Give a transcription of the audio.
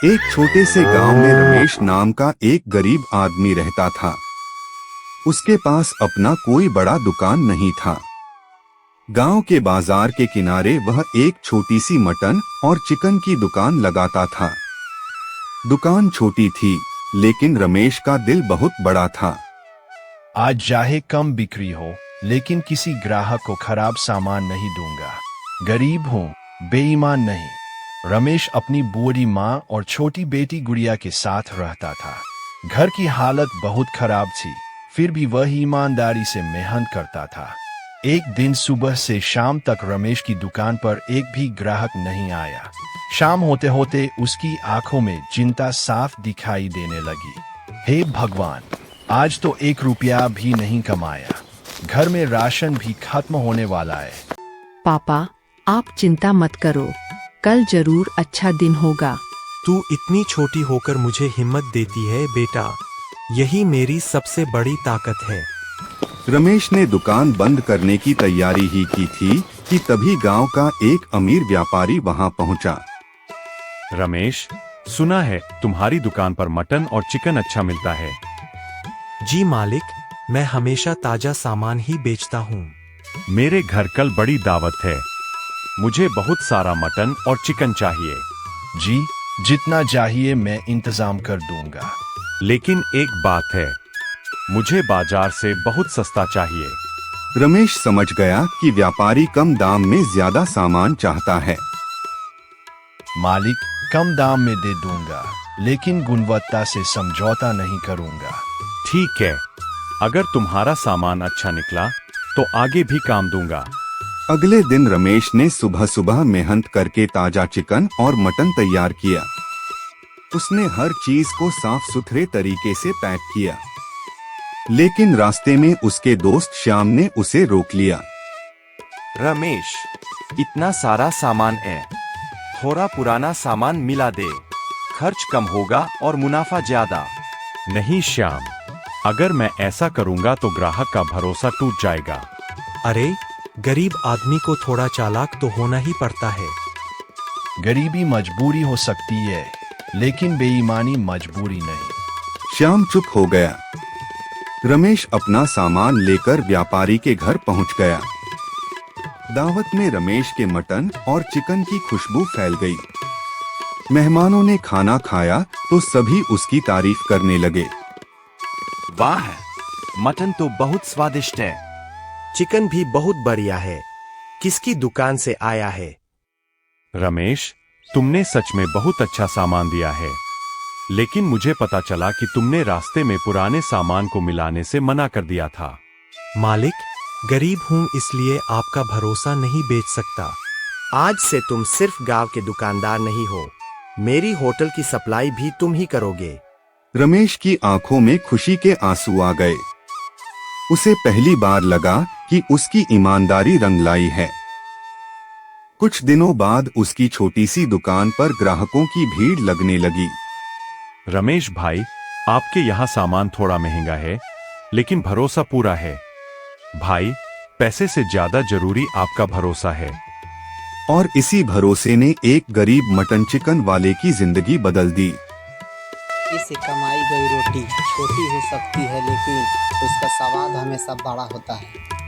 एक छोटे से गांव में रमेश नाम का एक गरीब आदमी रहता था। उसके पास अपना कोई बड़ा दुकान नहीं था। गांव के बाजार के किनारे वह एक छोटी सी मटन और चिकन की दुकान लगाता था। दुकान छोटी थी, लेकिन रमेश का दिल बहुत बड़ा था। आज चाहे कम बिक्री हो, लेकिन किसी ग्राहक को खराब सामान नहीं दूंगा। गरीब हूँ, बेईमान नहीं। रमेश अपनी बूढ़ी माँ और छोटी बेटी गुड़िया के साथ रहता था। घर की हालत बहुत खराब थी, फिर भी वह ईमानदारी से मेहनत करता था। एक दिन सुबह से शाम तक रमेश की दुकान पर एक भी ग्राहक नहीं आया। शाम होते होते उसकी आंखों में चिंता साफ दिखाई देने लगी। हे भगवान, आज तो 1 रुपया भी नहीं कमाया। घर में राशन भी खत्म होने वाला है। पापा, आप चिंता मत करो, कल जरूर अच्छा दिन होगा। तू इतनी छोटी होकर मुझे हिम्मत देती है बेटा, यही मेरी सबसे बड़ी ताकत है। रमेश ने दुकान बंद करने की तैयारी ही की थी कि तभी गांव का एक अमीर व्यापारी वहां पहुंचा। रमेश, सुना है तुम्हारी दुकान पर मटन और चिकन अच्छा मिलता है। जी मालिक, मैं हमेशा ताजा सामान ही बेचता हूँ। मेरे घर कल बड़ी दावत है, मुझे बहुत सारा मटन और चिकन चाहिए। जी, जितना चाहिए मैं इंतजाम कर दूंगा। लेकिन एक बात है, मुझे बाजार से बहुत सस्ता चाहिए। रमेश समझ गया कि व्यापारी कम दाम में ज्यादा सामान चाहता है। मालिक, कम दाम में दे दूंगा, लेकिन गुणवत्ता से समझौता नहीं करूंगा। ठीक है, अगर तुम्हारा सामान अच्छा निकला तो आगे भी काम दूंगा। अगले दिन रमेश ने सुबह सुबह मेहनत करके ताजा चिकन और मटन तैयार किया। उसने हर चीज को साफ सुथरे तरीके से पैक किया। लेकिन रास्ते में उसके दोस्त श्याम ने उसे रोक लिया। रमेश, इतना सारा सामान है, थोड़ा पुराना सामान मिला दे, खर्च कम होगा और मुनाफा ज्यादा। नहीं श्याम, अगर मैं ऐसा करूंगा तो ग्राहक का भरोसा टूट जाएगा। अरे, गरीब आदमी को थोड़ा चालाक तो होना ही पड़ता है। गरीबी मजबूरी हो सकती है, लेकिन बेईमानी मजबूरी नहीं। श्याम चुप हो गया। रमेश अपना सामान लेकर व्यापारी के घर पहुंच गया। दावत में रमेश के मटन और चिकन की खुशबू फैल गई। मेहमानों ने खाना खाया तो सभी उसकी तारीफ करने लगे। वाह, मटन तो बहुत स्वादिष्ट है। चिकन भी बहुत बढ़िया है। किसकी दुकान से आया है? रमेश, तुमने सच में बहुत अच्छा सामान दिया है, लेकिन मुझे पता चला कि तुमने रास्ते में पुराने सामान को मिलाने से मना कर दिया था। मालिक, गरीब हूँ इसलिए आपका भरोसा नहीं बेच सकता। आज से तुम सिर्फ गांव के दुकानदार नहीं हो, मेरी होटल की सप्लाई भी तुम ही करोगे। रमेश की आंखों में खुशी के आंसू आ गए। उसे पहली बार लगा कि उसकी ईमानदारी रंग लाई है। कुछ दिनों बाद उसकी छोटी सी दुकान पर ग्राहकों की भीड़ लगने लगी। रमेश भाई, आपके यहाँ सामान थोड़ा महंगा है, लेकिन भरोसा पूरा है। भाई, पैसे से ज्यादा जरूरी आपका भरोसा है। और इसी भरोसे ने एक गरीब मटन चिकन वाले की जिंदगी बदल दी। इससे कमाई गई रोटी छोटी हो सकती है, लेकिन उसका स्वाद हमेशा बड़ा होता है।